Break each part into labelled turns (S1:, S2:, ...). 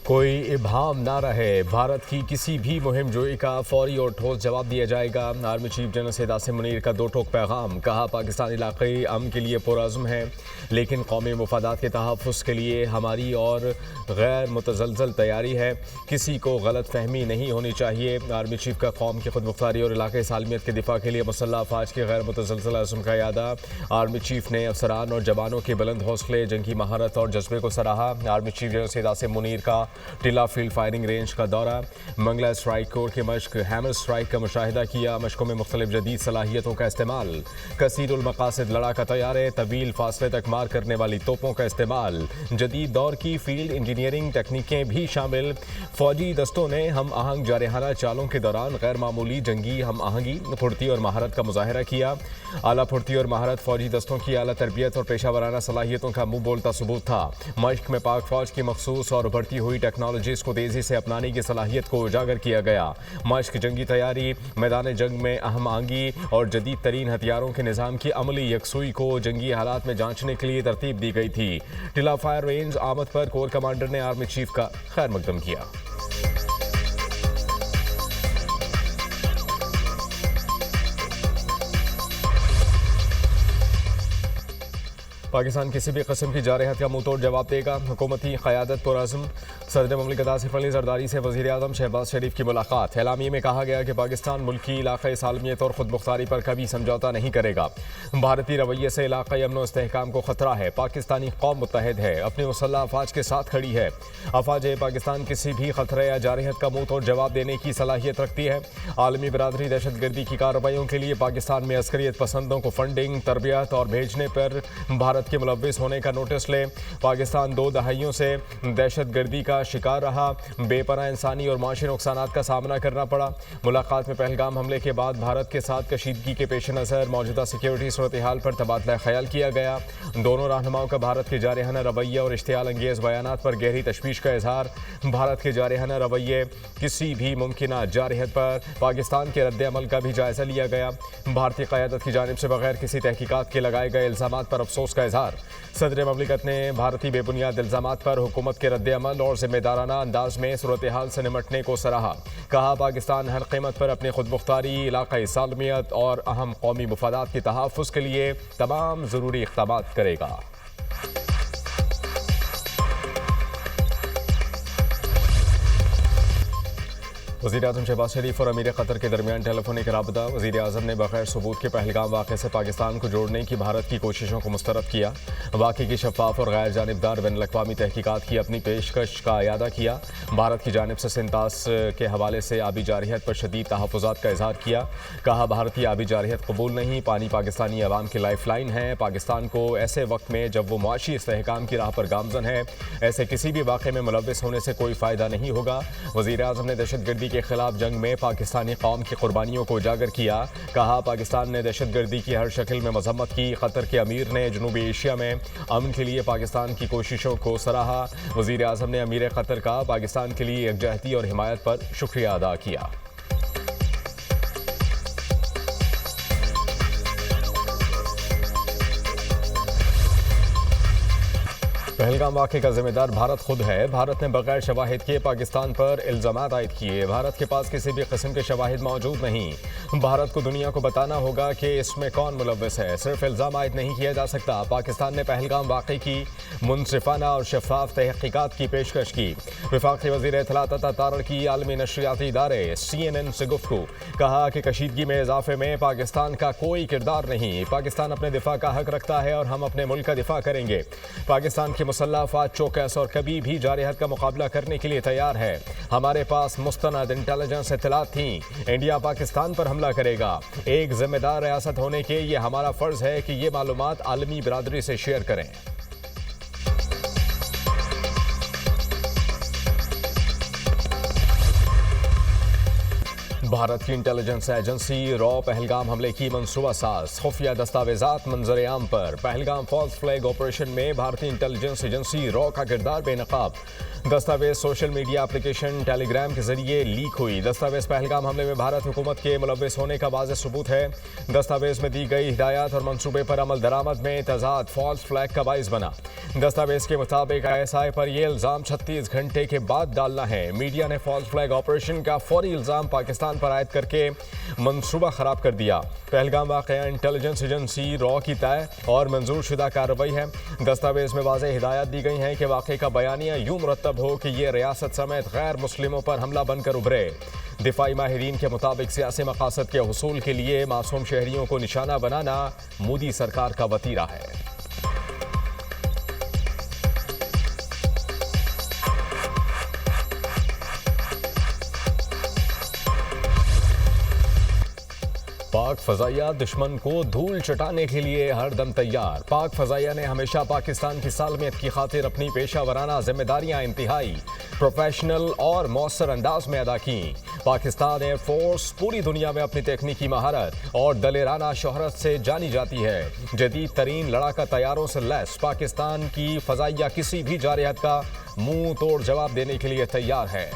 S1: कोई इबाहम ना रहे, भारत की किसी भी मुहिम जोई का फौरी और ठोस जवाब दिया जाएगा। Army chief general Syed Asim Munir का दो टोक पैगाम। कहा, पाकिस्तान इलाक़ाई अमन के लिए पुरअज़्म है, लेकिन कौमी मफादात के तहफ़्फ़ुज़ के लिए हमारी और गैर मुतज़लज़ल तैयारी है। किसी को गलत फहमी नहीं होनी चाहिए। आर्मी चीफ का कौम की खुद मुख्तारी और इलाक़ाई सालमियत के दिफा के लिए मुसल्लह अफ़वाज के गैर मुतज़लज़ल अज़्म का यादा। आर्मी चीफ ने अफसरान और जवानों के बुलंद हौसले, जंगी महारत और जज्बे को सराहा। Army chief general Syed Asim Munir का टिला फील्ड फायरिंग रेंज का दौरा। मंगला स्ट्राइक कोर के मश्क हैमर स्ट्राइक का मुशाहिदा किया। मशकों में मुख्तलिफ जदीद सलाहियतों का इस्तेमाल। कसीरुल मकासद लड़ाका तैयारे, तवील फासले तक मार करने वाली तोपों का इस्तेमाल। जदीद दौर की फील्ड इंजीनियरिंग तकनीकें भी शामिल। फौजी दस्तों ने हम आहंग जारहाना चालों के दौरान गैर मामूली जंगी हम आहंगी, फुर्ती और महारत का मुजाहरा किया। आला फुर्ती और महारत फौजी दस्तों की आला तरबियत और पेशा वराना सलाहियतों का मुंह बोलता सबूत था। मश्क में पाक फौज की मखसूस और उभरती हुई टेक्नोलॉजीज़ को तेज़ी से अपनाने की सलाहियत को उजागर किया गया। मश्क जंगी तैयारी, मैदान जंग में अहम आंगी और जदीद तरीन हथियारों के निज़ाम की अमली यकसुई को जंगी हालात में जांचने के लिए तरतीब दी गई थी। टिला फायर रेंज आमद पर कोर कमांडर ने आर्मी चीफ का खैर मकदम किया। पाकिस्तान किसी भी किस्म की जारहत का मुंह तोड़ जवाब देगा। हुकूमती क़यादत पुरअज़्म। सदर मुमलिकत आसिफ अली ज़रदारी से वज़ीर आज़म शहबाज शरीफ की मुलाकात। एलामिये में कहा गया कि पाकिस्तान मुल्की इलाक़ाई सालमियत और ख़ुद मुख्तारी पर कभी समझौता नहीं करेगा। भारतीय रवैये से इलाक़ाई अमन व इस्तेहकाम को ख़तरा है। पाकिस्तानी कौम मुत्तहिद है, अपनी मुसल्लह अफ़वाज के साथ खड़ी है। अफ़वाज पाकिस्तान किसी भी ख़तरे या जारहत का मुंह तोड़ जवाब देने की सलाहियत रखती है। आलमी बरादरी दहशत गर्दी की कार्रवाइयों के लिए पाकिस्तान में अस्करियत पसंदों को फंडिंग, तरबियत और भेजने पर भारत के मुलव्विस होने का नोटिस ले। पाकिस्तान 2 दहाइयों से दहशत गर्दी का शिकार रहा। बेपनाह इंसानी और माशी नुकसान का सामना करना पड़ा। मुलाकात में पहलगाम हमले के बाद भारत के साथ कशीदगी के पेश नज़र मौजूदा सिक्योरिटी सूरत हाल पर तबादला ख्याल किया गया। दोनों रहनुमाओं का भारत के जारहाना रवैया और इश्तियाल अंगेज़ बयानात पर गहरी तशवीश का इजहार। भारत के जारहाना रवैये, किसी भी मुमकिन जारहत पर पाकिस्तान के रद्द-ए-अमल का भी जायज़ा लिया गया। भारतीय क़यादत की जानिब से बगैर किसी तहकीकात के लगाए गए इल्ज़ामात पर अफसोस का इजहार। सदर ममलिकत ने भारतीय बेबुनियाद इल्ज़ामात पर हुकूमत के रद्द-ए-अमल और जिम्मेदाराना अंदाज में सूरत हाल से निमटने को सराहा। कहा, पाकिस्तान हर कीमत पर अपनी खुद मुख्तारी, इलाक़ाई सालमियत और अहम कौमी मुफादात के तहफ़्फ़ुज़ के लिए तमाम ज़रूरी इक़दामात करेगा। वज़ीर आज़म शहबाज शरीफ और अमीर क़तर के दरमियान टेलीफोनिक राबता। वज़ीर आज़म ने बग़ैर सबूत के पहलगाम वाक़े से पाकिस्तान को जोड़ने की भारत की कोशिशों को मुस्तरद किया। वाक़े की शफ़ाफ़ और गैर जानिबदार बैनुल-अक़वामी तहकीकात की अपनी पेशकश का इयादा किया। भारत की जानिब से सिंतास के हवाले से आबी जारहत पर शदीद तहफ़्फ़ुज़ात का इज़हार किया। कहा, भारतीय आबी जारहत कबूल नहीं। पानी पाकिस्तानी अवाम की लाइफ लाइन है। पाकिस्तान को ऐसे वक्त में जब वो मुआशी इस्तेहकाम की राह पर गामज़न है, ऐसे किसी भी वाक़े में मुलव्विस होने से कोई फ़ायदा नहीं होगा। वज़ीर आज़म ने दहशत गर्दी के खिलाफ जंग में पाकिस्तानी कौम की कुर्बानियों को उजागर किया। कहा, पाकिस्तान ने दहशत गर्दी की हर शक्ल में मजम्मत की। क़तर के अमीर ने जनूबी एशिया में अमन के लिए पाकिस्तान की कोशिशों को सराहा। वज़ीर आज़म ने अमीर क़तर का पाकिस्तान के लिए यकजहती और हिमायत पर शुक्रिया अदा किया। पहलगाम वाक़े का जिम्मेदार भारत खुद है। भारत ने बगैर शवाहिद के पाकिस्तान पर इल्ज़ामात आयद किए। भारत के पास किसी भी किस्म के शवाहिद मौजूद नहीं। भारत को दुनिया को बताना होगा कि इसमें कौन मुलव्विस है। सिर्फ इल्ज़ाम आयद नहीं किया जा सकता। पाकिस्तान ने पहलगाम वाक़े की मुनसिफाना और शफाफ तहक़ीक़ात की पेशकश की। वफ़ाक़ी वज़ीर इत्तलात अता तारड़ की आलमी नशरियाती इदारे CNN से गुफ्तगू। कहा कि कशीदगी में इजाफे में पाकिस्तान का कोई किरदार नहीं। पाकिस्तान अपने दिफा का हक रखता है और हम अपने मुल्क का दिफा करेंगे। पाकिस्तान की मुसल्लह अफ़वाज चौकस और कभी भी जारहत का मुकाबला करने के लिए तैयार है। हमारे पास मुस्तनद इंटेलिजेंस इत्तलात थी। इंडिया पाकिस्तान पर हमला करेगा। एक जिम्मेदार रियासत होने के ये हमारा फ़र्ज़ है कि ये मालूमात आलमी बरादरी से शेयर करें। भारत की इंटेलिजेंस एजेंसी रॉ पहलगाम हमले की मंसूबा साज, खुफिया दस्तावेजात मंजर आम पर। पहलगाम फॉल्स फ्लैग ऑपरेशन में भारतीय इंटेलिजेंस एजेंसी रॉ का किरदार बेनकाब। दस्तावेज सोशल मीडिया एप्लीकेशन टेलीग्राम के जरिए लीक हुई। दस्तावेज पहलगाम हमले में भारत हुकूमत के मुलव्वस होने का वाज़ेह सबूत है। दस्तावेज में दी गई हिदायत और मंसूबे पर अमल दरामद में तजाद फॉल्स फ्लैग का बाइस बना। दस्तावेज के मुताबिक ISI पर यह इल्ज़ाम 36 घंटे के बाद डालना है। मीडिया ने फॉल्स फ्लैग ऑपरेशन का फौरी इल्ज़ाम पाकिस्तान पर आयद करके मंसूबा खराब कर दिया। पहलगाम वाक़या इंटेलिजेंस एजेंसी रॉ की तय और मंजूर शुदा कार्रवाई है। दस्तावेज में वाज़ेह हिदायत दी गई हैं कि वाक़े का बयानिया यूं मुरतब हो कि ये रियासत समेत गैर मुस्लिमों पर हमला बनकर उभरे। दिफाई माहिरीन के मुताबिक सियासी मकासद के हुसूल के लिए मासूम शहरियों को निशाना बनाना मोदी सरकार का वतीरा है। पाक फजाइया दुश्मन को धूल चटाने के लिए हर दम तैयार। पाक फजाइया ने हमेशा पाकिस्तान की सालमियत की खातिर अपनी पेशा वराना जिम्मेदारियां इंतहाई प्रोफेशनल और मौसर अंदाज में अदा की। पाकिस्तान एयरफोर्स पूरी दुनिया में अपनी तकनीकी महारत और दलेराना शोहरत से जानी जाती है। जदीद तरीन लड़ाका तैयारों से लैस पाकिस्तान की फजाइया किसी भी जारहत का मुंह तोड़ जवाब देने के लिए तैयार है।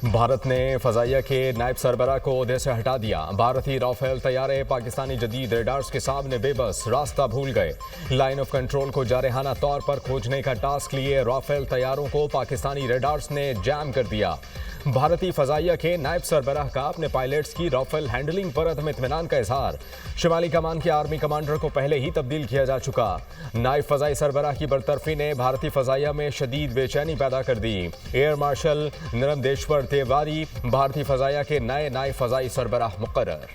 S1: भारत ने फजाइया के नायब सरबराह को ओहदे से हटा दिया। भारतीय राफेल तैयारे पाकिस्तानी जदीद रेडार्स के सामने बेबस, रास्ता भूल गए। लाइन ऑफ कंट्रोल को जारहाना तौर पर खोजने का टास्क लिए राफेल तैयारों को पाकिस्तानी रेडार्स ने जैम कर दिया। भारतीय फजाइया के नायब सरबराह का अपने पायलट्स की राफेल हैंडलिंग पर अदम इत्मीनान का इजहार। शुमाली कमान के आर्मी कमांडर को पहले ही तब्दील किया जा चुका। नायब फजाई सरबराह की बरतरफी ने भारतीय फजाइया में शदीद बेचैनी पैदा कर दी। एयर मार्शल निरंदेश्वर तिवारी भारतीय फजाइया के नए नायब फजाई सरबराह मुकर्रर।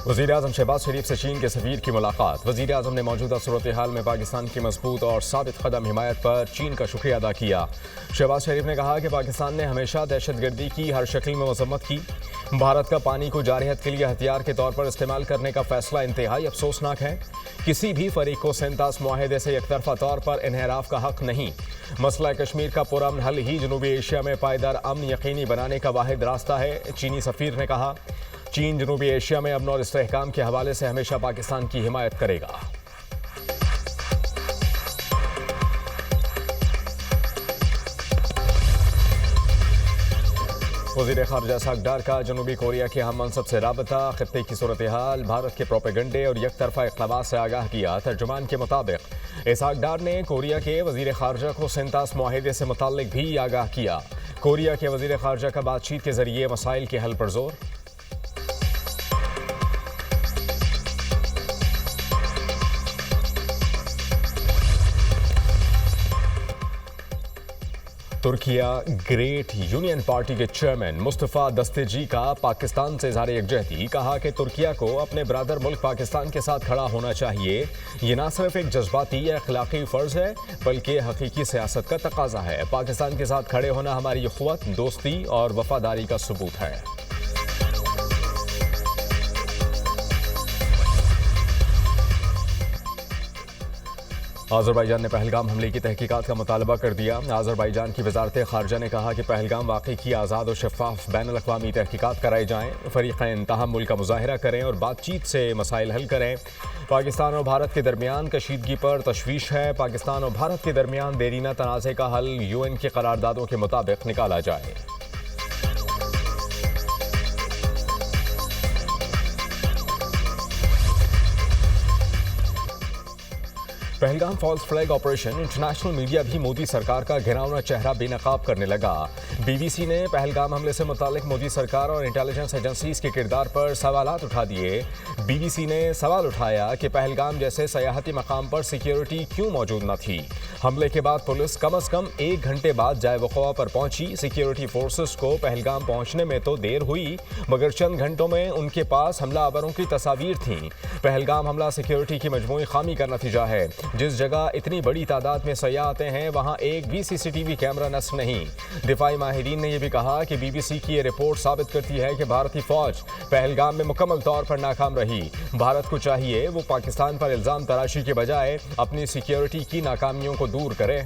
S1: वज़ीर-ए-आज़म शहबाज शरीफ से चीन के सफ़ीर की मुलाकात। वज़ीर-ए-आज़म ने मौजूदा सूरत हाल में पाकिस्तान की मजबूत और साबित कदम हिमायत पर चीन का शुक्रिया अदा किया। शहबाज शरीफ ने कहा कि पाकिस्तान ने हमेशा दहशतगर्दी की हर शक्ल में मजम्मत की। भारत का पानी को जारहत के लिए हथियार के तौर पर इस्तेमाल करने का फैसला इंतहाई अफसोसनाक है। किसी भी फरीक को सेंतास मुआहदे से एकतरफा तौर पर इन्हराफ का हक नहीं। मसला कश्मीर का पुरअमन हल ही जनूबी एशिया में पायदार अमन यकीनी बनाने का वाहिद रास्ता है। चीनी सफ़ीर ने कहा, चीन जनूबी एशिया में अमन और इस्तेहकाम के हवाले से हमेशा पाकिस्तान की हिमायत करेगा। वज़ीर ख़ारजा इस्हाक़ डार का जनूबी कोरिया के हम मनसब से राबता, ख़ित्ते की सूरत हाल, भारत के प्रोपेगंडे और यकतरफा इक़दामात से आगाह किया। तर्जुमान के मुताबिक इस्हाक़ डार ने कोरिया के वज़ीर ख़ारजा को सेंतास मुआहदे से मुताल्लिक़ भी आगाह किया। कोरिया के वज़ीर ख़ारजा का बातचीत के ज़रिए मसाइल के हल पर जोर। तुर्किया ग्रेट यूनियन पार्टी के चेयरमैन मुस्तफ़ा दस्तेजी का पाकिस्तान से इज़हार यकजहती। कहा कि तुर्किया को अपने ब्रादर मुल्क पाकिस्तान के साथ खड़ा होना चाहिए। ये ना सिर्फ एक जज्बाती या अखलाकी फ़र्ज़ है बल्कि हकीकी सियासत का तकाजा है। पाकिस्तान के साथ खड़े होना हमारी ख़ुव्वत, दोस्ती और वफादारी का सबूत है। आज़रबाईजान ने पहलगाम हमले की तहकीकात का मुतालबा कर दिया। आज़रबाईजान की वज़ारत ख़ारजा ने कहा कि पहलगाम वाक़े की आज़ाद और शफ़ाफ़ बैनुल अक़वामी तहकीकात कराई जाएँ। फ़रीक़ैन तहम्मुल का मुज़ाहिरा करें और बातचीत से मसाइल हल करें। पाकिस्तान और भारत के दरमियान कशीदगी पर तशवीश है। पाकिस्तान और भारत के दरमियान देरीना तनाज़े का हल UN के करारदादों के मुताबिक निकाला जाए। Pahalgam false flag operation international media भी मोदी सरकार का घिनौना चेहरा बेनकाब करने लगा। BBC ने पहलगाम हमले से मुतालिक मोदी सरकार और इंटेलिजेंस एजेंसीज के किरदार पर सवालात उठा दिए। BBC ने सवाल उठाया कि पहलगाम जैसे सयाहती मकाम पर सिक्योरिटी क्यों मौजूद न थी। हमले के बाद पुलिस कम अज़ कम 1 घंटे बाद जाए वक़वा पर पहुंची। सिक्योरिटी फोर्सेस को पहलगाम पहुंचने में तो देर हुई मगर चंद घंटों में उनके पास हमलावरों की तस्वीर थीं। पहलगाम हमला सिक्योरिटी की मजमूई खामी का नतीजा है। जिस जगह इतनी बड़ी तादाद में सयाह आते हैं वहां एक भी CCTV कैमरा नस्ब नहीं। दिफाई मुजाहिदीन ने यह भी कहा कि BBC की ये रिपोर्ट साबित करती है कि भारतीय फौज पहलगाम में मुकम्मल तौर पर नाकाम रही। भारत को चाहिए वो पाकिस्तान पर इल्जाम तराशी के बजाय अपनी सिक्योरिटी की नाकामियों को दूर करे।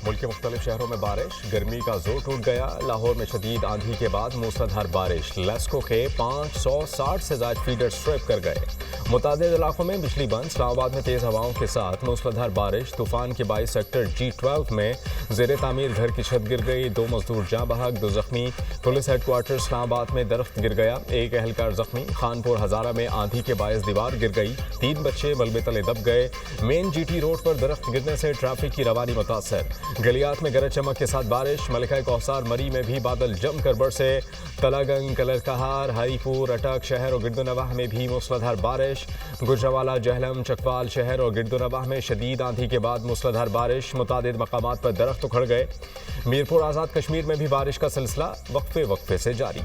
S1: मुल्क के मुख्तलिफ शहरों में बारिश, गर्मी का जोर टूट गया। लाहौर में शदीद आंधी के बाद मूसलाधार बारिश, लेस्को के 560 से ज्यादा फीडर स्ट्रिप कर गए। मुतादिद इलाकों में बिजली बंद। इस्लामाबाद में तेज हवाओं के साथ मूसलाधार बारिश, तूफान के बाईस सेक्टर G12 में जेर तामीर घर की छत गिर गई, 2 मजदूर जाँ बहक, 2 जख्मी। पुलिस हेडक्वार्टर इस्लामाबाद में दरख्त गिर गया, 1 एहलकार जख्मी। खानपुर हजारा में आंधी के बायस दीवार गिर गई, 3 बच्चे मलबे तले दब गए। मेन GT रोड पर दरख्त गिरने से ट्रैफिक की रवानी मुतासर। गलियात में गरज चमक के साथ बारिश। मलिका कौसार मरी में भी बादल जमकर बरसे। तलागंग, कलरकहार, हरीपुर, अटक शहर और गिरदोनवाह में भी मूसलाधार बारिश। गुजरावाला, जहलम, चकवाल शहर और गिरदोनवाह में शदीद आंधी के बाद मूसलाधार बारिश। मुतादिद मकामात पर दरख्त उखड़ गए। मीरपुर आज़ाद कश्मीर में भी बारिश का सिलसिला वक्फे वक्फे से जारी।